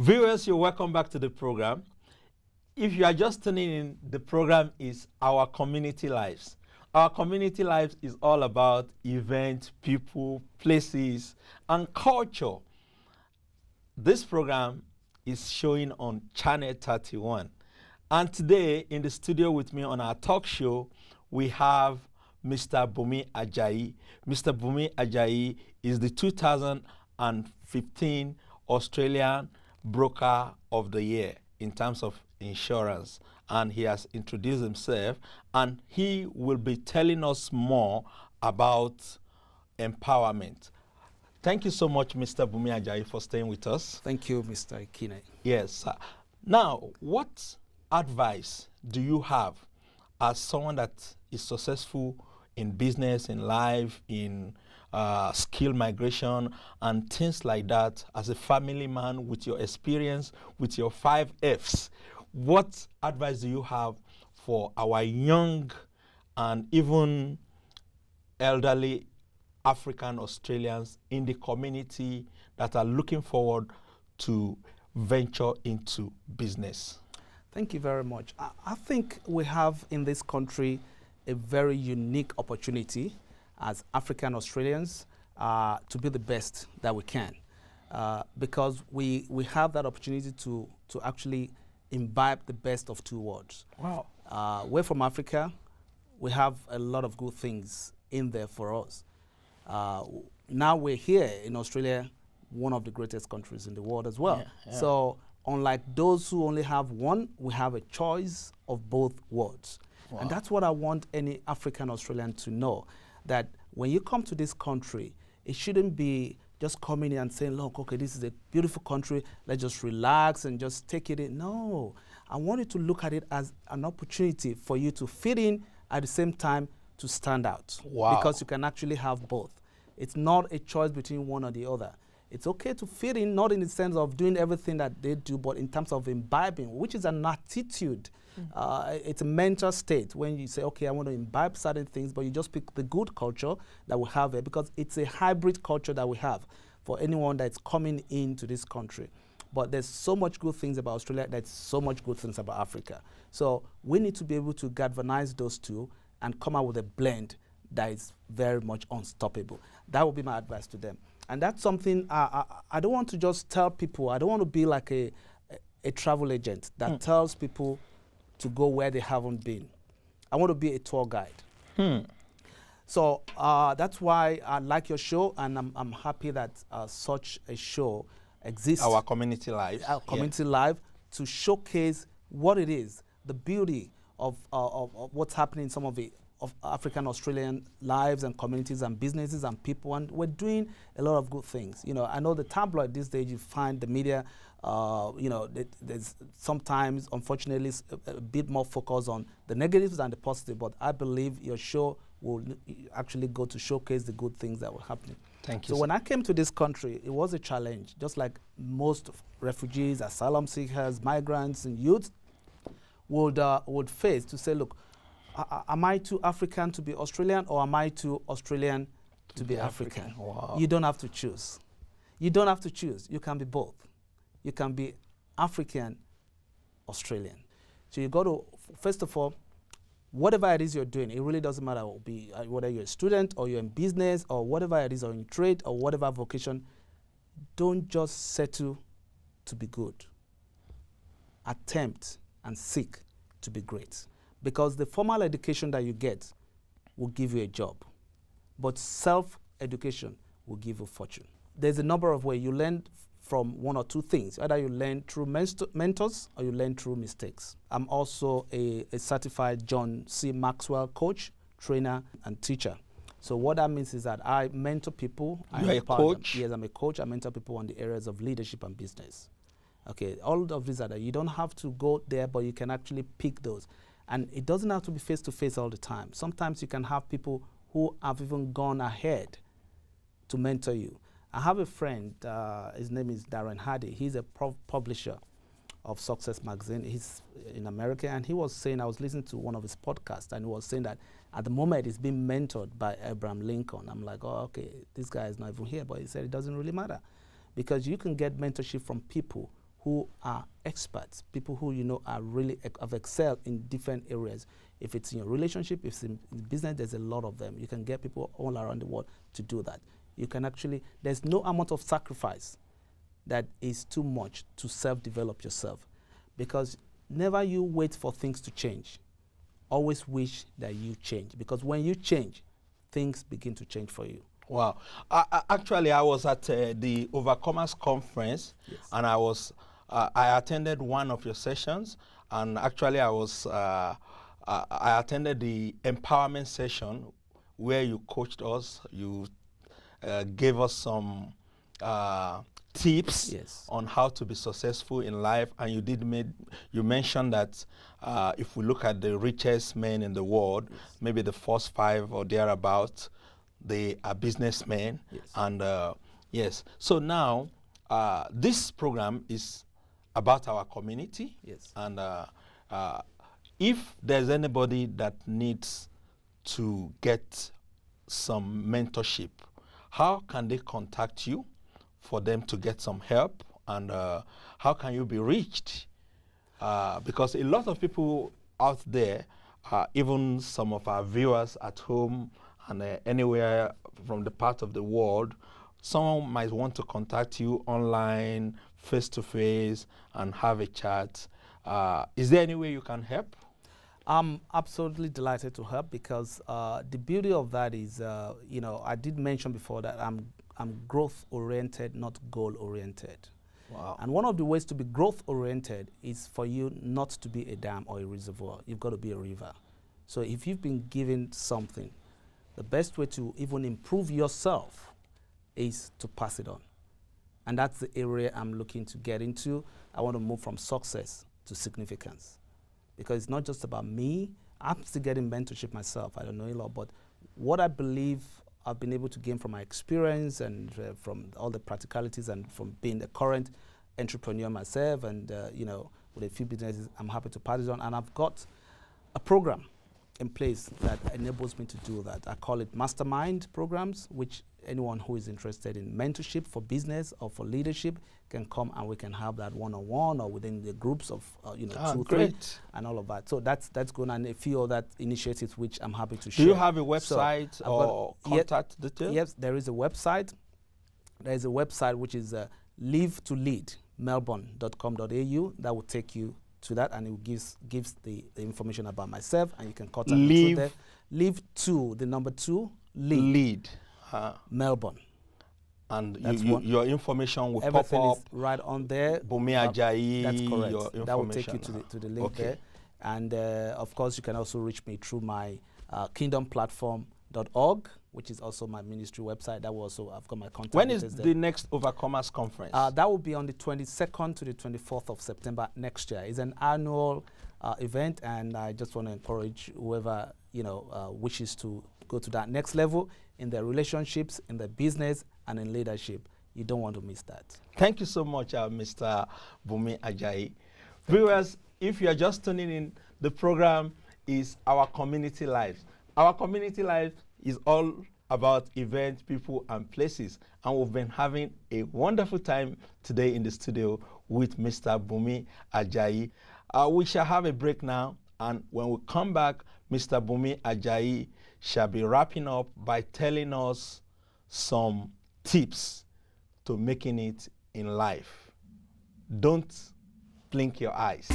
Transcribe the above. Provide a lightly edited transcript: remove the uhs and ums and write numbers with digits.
Viewers, you're welcome back to the program. If you are just tuning in, the program is Our Community Lives. Our Community Lives is all about events, people, places, and culture. This program is showing on Channel 31. And today, in the studio with me on our talk show, we have Mr. Bunmi Ajayi. Mr. Bunmi Ajayi is the 2015 Australian Broker of the Year in terms of insurance. And he has introduced himself, and he will be telling us more about empowerment. Thank you so much, Mr. Bunmi Ajayi, for staying with us. Thank you, Mr. Ekine. Yes. Now, what advice do you have as someone that is successful in business, in life, in skill migration, and things like that, as a family man with your experience, with your 5 Fs? What advice do you have for our young and even elderly African Australians in the community that are looking forward to venture into business? Thank you very much. I think we have in this country a very unique opportunity as African Australians to be the best that we can, because we have that opportunity to actually imbibe the best of 2 worlds. Wow. We're from Africa. We have a lot of good things in there for us. Now we're here in Australia, one of the greatest countries in the world as well. Yeah. So unlike those who only have one, we have a choice of both worlds. Wow. And that's what I want any African Australian to know, that when you come to this country, it shouldn't be just coming in and saying, look, okay, this is a beautiful country, let's just relax and just take it in. No, I want you to look at it as an opportunity for you to fit in, at the same time to stand out. Wow. Because you can actually have both. It's not a choice between one or the other. It's okay to fit in, not in the sense of doing everything that they do, but in terms of imbibing, which is an attitude. It's a mental state when you say, okay, I want to imbibe certain things, but you just pick the good culture that we have here, because it's a hybrid culture that we have for anyone that's coming into this country. But there's so much good things about Australia, there's so much good things about Africa. So we need to be able to galvanize those two and come out with a blend that is very much unstoppable. That would be my advice to them. And that's something I don't want to just tell people. I don't want to be like a travel agent that tells people to go where they haven't been. I want to be a tour guide. So that's why I like your show, and I'm happy that such a show exists. Our Community Live. Our Community Live, to showcase what it is, the beauty of what's happening in some of the African Australian lives and communities and businesses and people, and we're doing a lot of good things. You know, I know the tabloid these days, you find the media, you know, there's sometimes, unfortunately, a bit more focus on the negatives than the positive, but I believe your show will actually go to showcase the good things that were happening. Thank you. So when I came to this country, it was a challenge, just like most refugees, asylum seekers, migrants, and youth would face, to say, look, am I too African to be Australian, or am I too Australian to be African? Wow. You don't have to choose. You don't have to choose. You can be both. You can be African, Australian. So you got to, first of all, whatever it is you're doing, it really doesn't matter whether you're a student or you're in business or whatever it is, or in trade or whatever vocation, don't just settle to be good. Attempt and seek to be great. Because the formal education that you get will give you a job, but self-education will give you fortune. There's a number of ways you learn from 1 or 2 things. Either you learn through mentors or you learn through mistakes. I'm also a certified John C. Maxwell coach, trainer, and teacher. So what that means is that I mentor people. You're a coach? Yes, I'm a coach. I mentor people on the areas of leadership and business. Okay, all of these are there. You don't have to go there, but you can actually pick those. And it doesn't have to be face-to-face all the time. Sometimes you can have people who have even gone ahead to mentor you. I have a friend, his name is Darren Hardy. He's a publisher of Success Magazine. He's in America, and he was saying, I was listening to one of his podcasts, and he was saying that at the moment he's being mentored by Abraham Lincoln. I'm like, oh, okay, this guy is not even here, but he said it doesn't really matter, because you can get mentorship from people who are experts, people who, you know, are really have excelled in different areas. If it's in your relationship, if it's in business, there's a lot of them. You can get people all around the world to do that. You can actually, there's no amount of sacrifice that is too much to self-develop yourself, because never you wait for things to change. Always wish that you change, because when you change, things begin to change for you. Wow. Actually, I was at the Overcomers Conference, Yes. and I attended one of your sessions, and actually I attended the empowerment session where you coached us, you gave us some tips, Yes. on how to be successful in life, and you mentioned that if we look at the richest men in the world, Yes. maybe the first 5 or thereabouts, they are businessmen. Yes. And yes, so now this program is about our community. Yes. And if there's anybody that needs to get some mentorship, how can they contact you for them to get some help? And how can you be reached? Because a lot of people out there, even some of our viewers at home and anywhere from the part of the world, someone might want to contact you online, face-to-face, and have a chat. Is there any way you can help? I'm absolutely delighted to help, because the beauty of that is, you know, I did mention before that I'm growth-oriented, not goal-oriented. Wow. And one of the ways to be growth-oriented is for you not to be a dam or a reservoir. You've got to be a river. So if you've been given something, the best way to even improve yourself is to pass it on. And that's the area I'm looking to get into. I want to move from success to significance, because it's not just about me. I'm still getting mentorship myself. I don't know a lot, but what I believe I've been able to gain from my experience and from all the practicalities and from being a current entrepreneur myself, and you know, with a few businesses, I'm happy to pass it on. And I've got a program in place that enables me to do that. I call it mastermind programs, which anyone who is interested in mentorship for business or for leadership can come, and we can have that one-on-one or within the groups of you know, 2 or 3 and all of that. So that's good, and a few other initiatives which I'm happy to share. Do you have a website or contact details? Yes, there is a website. There is a website which is live to lead melbourne.com.au. That will take you to that, and it gives the information about myself, and you can contact me through there. Live to the number 2 lead. Melbourne. And your information will pop up right on there. Bunmi Ajayi. That's correct. Your information. That will take you to the link there. And of course, you can also reach me through my kingdomplatform.org, which is also my ministry website. That will also, I've got my contact. When is the next Overcomers Conference? That will be on the 22nd to the 24th of September next year. It's an annual event, and I just want to encourage whoever, you know, wishes to go to that next level in their relationships, in their business, and in leadership. You don't want to miss that. Thank you so much, Mr. Bunmi Ajayi. Viewers, if you are just tuning in, the program is Our Community Life. Our Community Life is all about events, people, and places. And we've been having a wonderful time today in the studio with Mr. Bunmi Ajayi. We shall have a break now, and when we come back, Mr. Bunmi Ajayi shall be wrapping up by telling us some tips to making it in life. Don't blink your eyes.